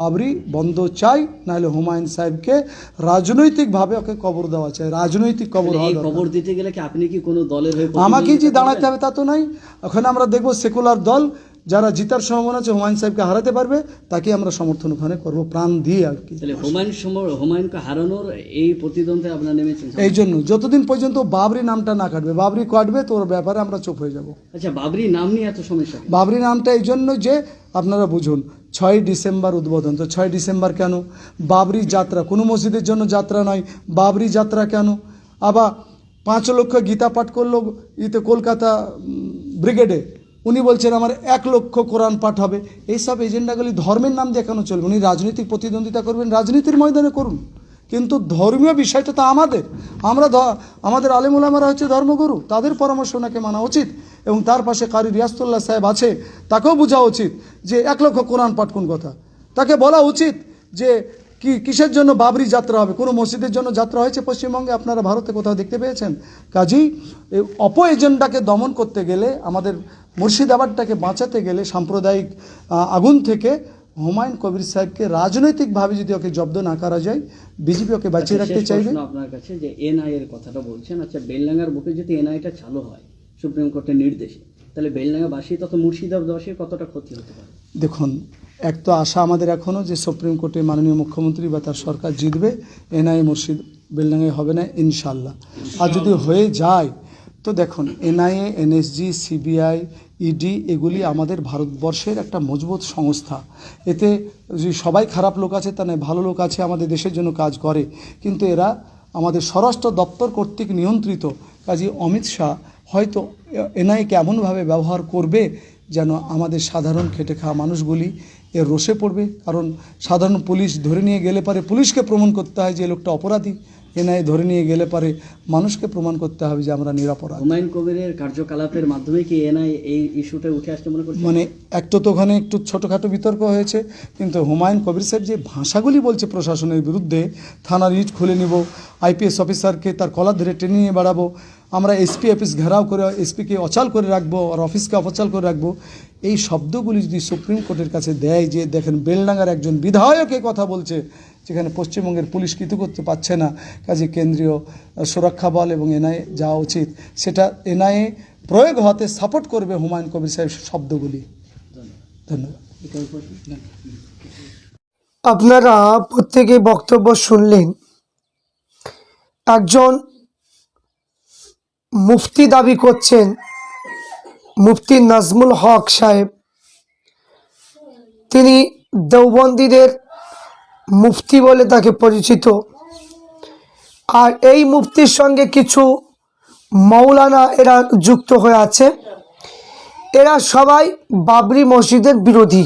বাবরি বন্ধ চাই, নাহলে হুমায়ুন সাহেবকে রাজনৈতিকভাবে ওকে কবর দেওয়া চাই, রাজনৈতিক কবর হওয়া দরকার। কবর দিতে গেলে কি আপনি কি কোনো দলের হয়ে আমাকে যে দাঁড়াতে হবে তা তো নাই। ওখানে আমরা দেখব সেকুলার দল যারা জিতার সম্ভাবনা আছে, হুমায়ুন সাহেবকে হারাতে পারবে, তাকে আমরা সমর্থন ওখানে করবো প্রাণ দিয়ে আর কি। তাহলে হুমায়ুনকে হারানোর এই প্রতিদ্বন্দ্বে আপনারা নেমেছেন এই জন্য যতদিন পর্যন্ত বাবরি নামটা না কাটবে, বাবরি কাটবে তো ওর ব্যাপারে আমরা চুপ হয়ে যাব। আচ্ছা, বাবরি নাম নিয়ে এত সমস্যা? বাবরি নামটা এই জন্য যে আপনারা বুঝুন, 6 ডিসেম্বর উদ্বোধন, তো 6 ডিসেম্বর কেন? বাবরি যাত্রা কোনো মসজিদের জন্য যাত্রা নয়, বাবরি যাত্রা কেন? আবার 5 লক্ষ গীতা পাঠ করলো কলকাতা ব্রিগেডে, উনি বলছেন আমার 1 লক্ষ কোরআন পাঠ হবে। এইসব এজেন্ডাগুলি ধর্মের নাম দিয়ে কেন চলবে? উনি রাজনৈতিক প্রতিদ্বন্দ্বিতা করবেন, রাজনীতির ময়দানে করুন, কিন্তু ধর্মীয় বিষয়টা তো আমাদের আলেম ওলামারা হচ্ছে ধর্মগুরু, তাদের পরামর্শ ওনাকে মানা উচিত। এবং তার পাশে কারি রিয়াসতুল্লাহ সাহেব আছে, তাকেও বোঝা উচিত যে 1 লক্ষ কোরআন পাঠ কোন কথা। তাকে বলা উচিত যে কিসের জন্য বাবরি যাত্রা হবে, কোনো মসজিদের জন্য যাত্রা হয়েছে পশ্চিমবঙ্গে আপনারা ভারতে কোথাও দেখতে পেয়েছেন? কাজেই এই এজেন্ডাকে দমন করতে গেলে, আমাদের মুর্শিদাবাদটাকে বাঁচাতে গেলে, সাম্প্রদায়িক আগুন থেকে হুমায়ুন কবির সাহেবকে রাজনৈতিকভাবে যদি ওকে জব্দ না করা যায়, বিজেপি ওকে বাঁচিয়ে রাখতে চাইবে। আপনার কাছে যে এনআই এর কথাটা বলছেন, আচ্ছা বেলডাঙ্গার বুকে যদি এনআইটা চালু হয় সুপ্রিম কোর্টের নির্দেশে, তাহলে বেলডাঙ্গাবাসী তত মুর্শিদাবাদবাসীর কতটা ক্ষতি হতে পারে? দেখুন, এক তো আশা আমাদের এখনও যে সুপ্রিম কোর্টে মাননীয় মুখ্যমন্ত্রী বা তার সরকার জিতবে, এনআই বেলডাঙ্গায় হবে না ইনশাল্লাহ। আর যদি হয়ে যায় তো দেখুন, এনআইএ, এনএসজি, সিবিআই, ইডি এগুলি আমাদের ভারতবর্ষের একটা মজবুত সংস্থা। এতে যে সবাই খারাপ লোক আছে তা নয়, ভালো লোক আছে, আমাদের দেশের জন্য কাজ করে, কিন্তু এরা আমাদের স্বরাষ্ট্র দপ্তর কর্তৃক নিয়ন্ত্রিত। কাজে অমিত শাহ হয়তো এনআইকে এমনভাবে ব্যবহার করবে যেন আমাদের সাধারণ খেটে খাওয়া মানুষগুলি এর রোষে পড়বে। কারণ সাধারণ পুলিশ ধরে নিয়ে গেলে পারে পুলিশকে প্রমাণ করতে হয় যে লোকটা অপরাধী, এনআই ধরে নিয়ে গেলে পারে মানুষকে প্রমাণ করতে হবে যে আমরা নিরাপরাধ। হুমায়ুন কবিরের কার্যকলাপের মাধ্যমে কি এনআই এই ইস্যুটা উঠে আসতে মনে করছেন? মানে একটু তো ওখানে একটু ছোটোখাটো বিতর্ক হয়েছে, কিন্তু হুমায়ুন কবির সাহেব যে ভাষাগুলি বলছে প্রশাসনের বিরুদ্ধে, থানার ইট খুলে নিব, আইপিএস অফিসারকে তার কলার ধরে টেনে নিয়ে বেড়াবো, আমরা এসপি অফিস ঘেরাও করে এসপিকে অচাল করে রাখবো আর অফিসকে অপচাল করে রাখবো, এই শব্দগুলি যদি সুপ্রিম কোর্টের কাছে দেয় যে দেখেন বেলডাঙ্গার একজন বিধায়ক এই কথা বলছে, যেখানে পশ্চিমবঙ্গের পুলিশ কিছু করতে পারছে না, কাজে কেন্দ্রীয় সুরক্ষা বল এবং এনআইএ যাওয়া উচিত, সেটা এনআইএ প্রয়োগ হতে সাপোর্ট করবে হুমায়ুন কবির সাহেব শব্দগুলি। ধন্যবাদ। আপনারা প্রত্যেকে বক্তব্য শুনলেন। একজন মুফতি দাবি করছেন, মুফতি নাজমুল হক সাহেব, তিনি দেওবন্দীদের মুফতি বলে তাকে পরিচিত। আর এই মুফতির সঙ্গে কিছু মৌলানা এরা যুক্ত হয়ে আছে। এরা সবাই বাবরি মসজিদের বিরোধী।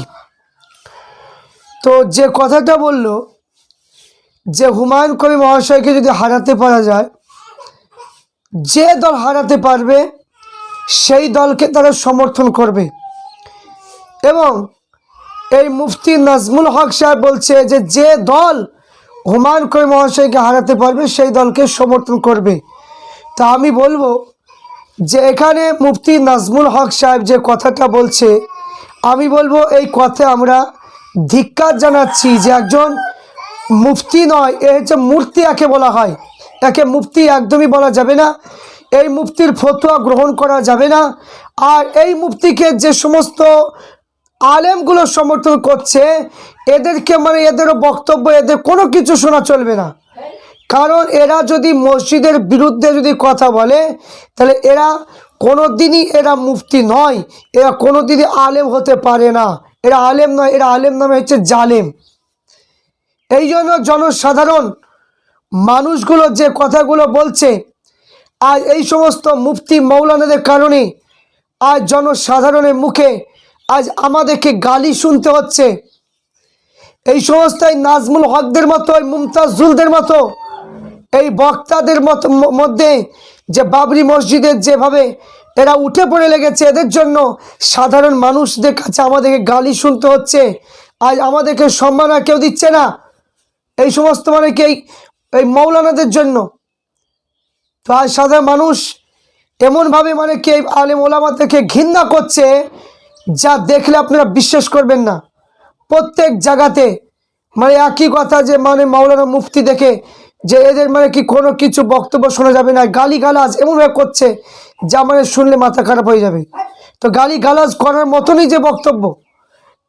তো যে কথাটা বলল যে হুমায়ুন কবির মহাশয়কে যদি হারাতে পারা যায়, যে দল হারাতে পারবে সেই দলকে তারা সমর্থন করবে। এবং এই মুফতি নাজমুল হক সাহেব বলছে যে যে দল হুমায়ুন কবির মহাশয়কে হারাতে পারবে সেই দলকে সমর্থন করবে। তা আমি বলবো যে এখানে মুফতি নাজমুল হক সাহেব যে কথাটা বলছে, আমি বলবো এই কথায় আমরা ধিক্কার জানাচ্ছি যে একজন মুফতি নয়, এ হচ্ছে মূর্তি একে বলা হয়, একে মুফতি একদমই বলা যাবে না। এই মুফতির ফতোয়া গ্রহণ করা যাবে না। আর এই মুফতিকে যে সমস্ত আলেমগুলো সমর্থন করছে, এদেরকে মানে এদেরও বক্তব্য, এদের কোনো কিছু শোনা চলবে না। কারণ এরা যদি মসজিদের বিরুদ্ধে যদি কথা বলে, তাহলে এরা কোনোদিনই এরা মুফতি নয়, এরা কোনোদিনই আলেম হতে পারে না। এরা আলেম নয়, এরা আলেম নামে হচ্ছে জালেম। এই জন্য জনসাধারণ মানুষগুলো যে কথাগুলো বলছে, আজ এই সমস্ত মুফতি মৌলানাদের কারণে আজ জনসাধারণের মুখে আজ আমাদেরকে গালি শুনতে হচ্ছে। এই সমস্ত নাজমুল হকদের মতো, মুমতাজুলদের মতো এই বক্তাদের মধ্যে যে বাবরি মসজিদের যেভাবে এরা উঠে পড়ে লেগেছে, এদের জন্য সাধারণ মানুষদের কাছে আমাদেরকে গালি শুনতে হচ্ছে। আজ আমাদেরকে সম্মান আর কেউ দিচ্ছে না, এই সমস্ত মানে কি এই মৌলানাদের জন্য। তো আজ সাধারণ মানুষ এমনভাবে মানে কি আলেম ওলামাদেরকে ঘৃণা করছে, যা দেখলে আপনারা বিশ্বাস করবেন না। প্রত্যেক জায়গাতে মানে একই কথা যে মানে মাওলানা মুফতি দেখে যে এদের মানে কি কোনো কিছু বক্তব্য শোনা যাবে না, গালিগালাজ এমনভাবে করছে যা মানে শুনলে মাথা খারাপ হয়ে যাবে। তো গালিগালাজ করার মতনই যে বক্তব্য,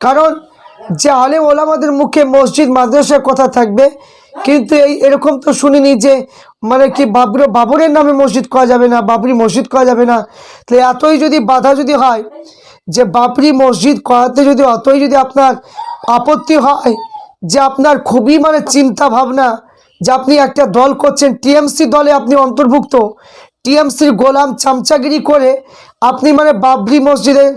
কারণ যে আলেম ওলামাদের মুখে মসজিদ মাদ্রাসার কথা থাকবে, কিন্তু এরকম তো শুনিনি যে মানে কি বাবরের নামে মসজিদ করা যাবে না, বাবরি মসজিদ করা যাবে না। তাহলে এতই যদি বাধা যদি হয় যে বাবরি মসজিদ করাতে যদি অতই যদি আপনার আপত্তি হয়, যে আপনার খুবই মানে চিন্তা ভাবনা যে আপনি একটা দল করছেন, টিএমসি দলে আপনি অন্তর্ভুক্ত, টিএমসির গোলাম চামচাগিরি করে আপনি মানে বাবরি মসজিদের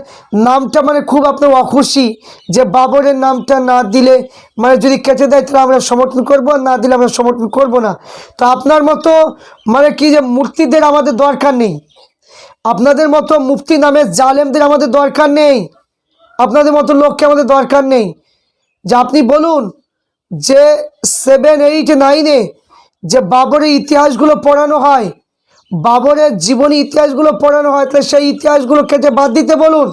নামটা মানে খুব আপনার অখুশি যে বাবরের নামটা না দিলে মানে যদি কেটে দেয় তাহলে আমরা সমর্থন করবো, আর না দিলে আমরা সমর্থন করব না। তো আপনার মতো মানে কি যে মূর্তিদের আমাদের দরকার নেই, আপনাদের মতো মুফতি নামে জালেমদের আমাদের দরকার নেই, আপনাদের মতো লোককে আমাদের দরকার নেই। যে আপনি বলুন যে 7, 8, 9 যে বাবরের ইতিহাসগুলো পড়ানো হয়, বাবরের জীবনী ইতিহাসগুলো পড়ানো হয়, তাহলে সেই ইতিহাসগুলো কেটে বাদ দিতে বলুন।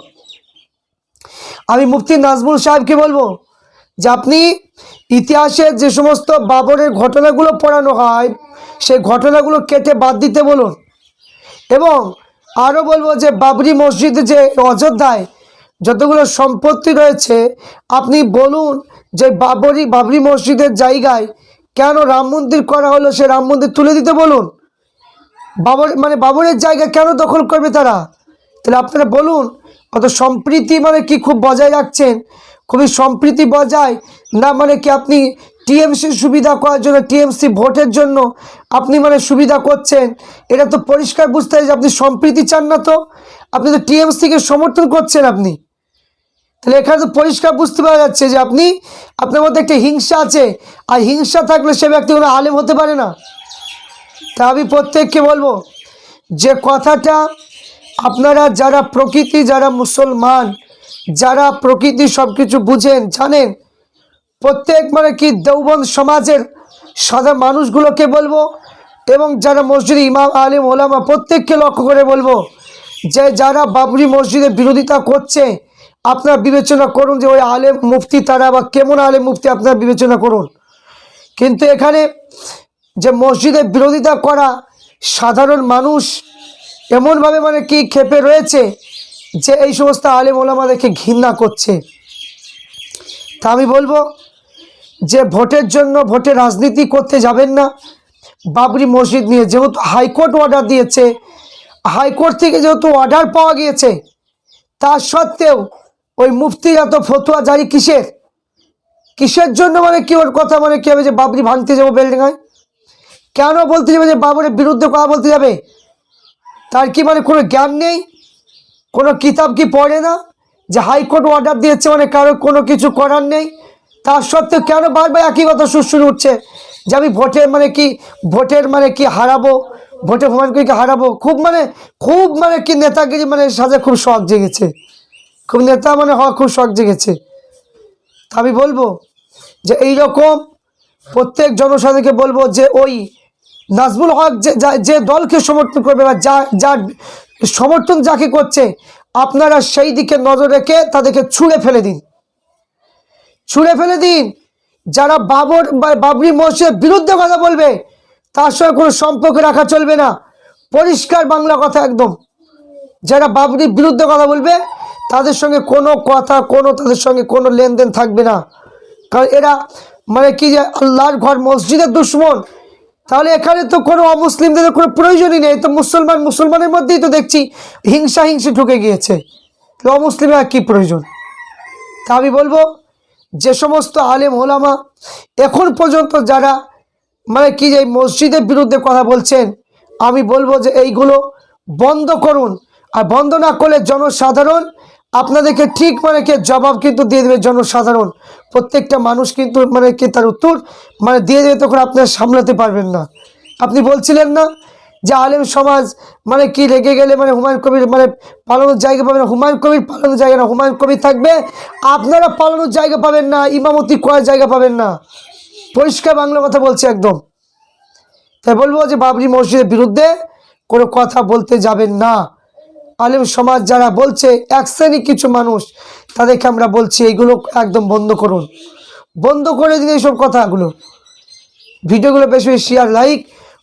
আমি মুফতি নাজমুল সাহেবকে বলবো যে আপনি ইতিহাসের যে সমস্ত বাবরের ঘটনাগুলো পড়ানো হয় সেই ঘটনাগুলো কেটে বাদ দিতে বলুন। এবং আরও বলবো যে বাবরি মসজিদ যে অযোধ্যায় যতগুলো সম্পত্তি রয়েছে, আপনি বলুন যে বাবরি মসজিদের জায়গায় কেন রাম মন্দির করা হলো, সে রাম মন্দির তুলে দিতে বলুন। বাবরের জায়গা কেন দখল করবে তারা? তাহলে আপনারা বলুন। অত সম্প্রীতি মানে কি খুব বজায় রাখছেন, খুবই সম্প্রীতি বজায় না মানে কি আপনি টিএমসি সুবিধা করার জন্য, টিএমসি ভোটের জন্য আপনি মানে সুবিধা করছেন? এটা তো পরিষ্কার বুঝতে হয় যে আপনি সম্প্রীতি চান না, তো আপনি তো টিএমসিকে সমর্থন করছেন আপনি। তাহলে এখানে তো পরিষ্কার বুঝতে পারা যাচ্ছে যে আপনি আপনার মধ্যে একটা হিংসা আছে, আর হিংসা থাকলে সে ব্যক্তি কোনো আলেম হতে পারে না। তা আমি প্রত্যেককে বলবো যে কথাটা আপনারা যারা প্রকৃতি, যারা মুসলমান, যারা প্রকৃতি সব কিছু বুঝেন জানেন, প্রত্যেক মানে কি দেওবন্দ সমাজের সাধারণ মানুষগুলোকে বলবো এবং যারা মসজিদ ইমাম আলিম ওলামা প্রত্যেককে লক্ষ্য করে বলবো যে যারা বাবরি মসজিদের বিরোধিতা করছে আপনারা বিবেচনা করুন যে ওই আলেম মুফতি তারা বা কেমন আলেম মুফতি আপনারা বিবেচনা করুন। কিন্তু এখানে যে মসজিদের বিরোধিতা করা সাধারণ মানুষ এমনভাবে মানে কি ক্ষেপে রয়েছে যে এই সমস্ত আলেম ওলামাদেরকে ঘৃণা করছে। তা আমি বলবো যে ভোটের জন্য ভোটে রাজনীতি করতে যাবেন না। বাবরি মসজিদ নিয়ে যেহেতু হাইকোর্ট অর্ডার দিয়েছে, হাইকোর্ট থেকে যেহেতু অর্ডার পাওয়া গিয়েছে, তা সত্ত্বেও ওই মুফতি এত ফতোয়া জারি কিসের জন্য মানে কি ওর কথা মানে কি হবে যে বাবরি ভাঙতে যাবো বেলডাঙ্গায়? কেন বলতে যাবে যে বাবরের বিরুদ্ধে কথা বলতে যাবে? তার কি মানে কোনো জ্ঞান নেই, কোনো কিতাব কি পড়ে না যে হাইকোর্ট অর্ডার দিয়েছে মানে কারো কোনো কিছু করার নেই? তার সত্ত্বেও কেন বারবার একই কথা সুর উঠছে যে আমি ভোটের মানে কি হারাবো, ভোটে হুমায়ুন কবিরকে হারাবো? খুব মানে কি নেতাগিরি মানে সাজে খুব শখ জেগেছে, খুব নেতা মানে হওয়া খুব শখ জেগেছে। আমি বলবো যে এইরকম প্রত্যেক জনসাধারণকে বলবো যে ওই নাজমুল হক যে দলকে সমর্থন করবে বা যার সমর্থন যাকে করছে, আপনারা সেই দিকে নজর রেখে তাদেরকে ছুঁড়ে ফেলে দিন। যারা বাবরি মসজিদের বিরুদ্ধে কথা বলবে তার সঙ্গে কোনো সম্পর্ক রাখা চলবে না। পরিষ্কার বাংলা কথা একদম। যারা বাবরির বিরুদ্ধে কথা বলবে তাদের সঙ্গে তাদের সঙ্গে কোনো লেনদেন থাকবে না, কারণ এরা মানে কি যে আল্লাহর ঘর মসজিদের দুশ্মন। তাহলে এখানে তো কোনো অমুসলিমদের কোনো প্রয়োজনই নেই, তো মুসলমানের মধ্যেই তো দেখছি হিংসি ঢুকে গিয়েছে, তো অমুসলিমের কী প্রয়োজন? তা আমি বলবো যে সমস্ত আলেম ওলামা এখন পর্যন্ত যারা মানে কি যে মসজিদের বিরুদ্ধে কথা বলছেন, আমি বলবো যে এইগুলো বন্ধ করুন। আর বন্ধ না করলে জনসাধারণ আপনাদেরকে ঠিক মানে কি জবাব কিন্তু দিয়ে দেবে। জনসাধারণ প্রত্যেকটা মানুষ কিন্তু মানে কি তার উত্তর মানে দিয়ে দেবে, তখন আপনারা সামলাতে পারবেন না। আপনি বলছিলেন না যে আলেম সমাজ মানে কি রেগে গেলে মানে হুমায়ুন কবির মানে পালানোর জায়গা পাবে না, হুমায়ুন কবির পালানোর জায়গা না, হুমায়ুন কবির থাকবে, আপনারা পালানোর জায়গা পাবেন না, ইমামতি করার জায়গা পাবেন না। পরিষ্কার বাংলা কথা বলছে একদম। তাই বলবো যে বাবরি মসজিদের বিরুদ্ধে কোনো কথা বলতে যাবেন না। আলেম সমাজ যারা বলছে, এক শ্রেণী কিছু মানুষ, তাদেরকে আমরা বলছি এইগুলো একদম বন্ধ করুন। বন্ধ করে দিন এইসব কথাগুলো। ভিডিওগুলো বেশি বেশি শেয়ার লাইক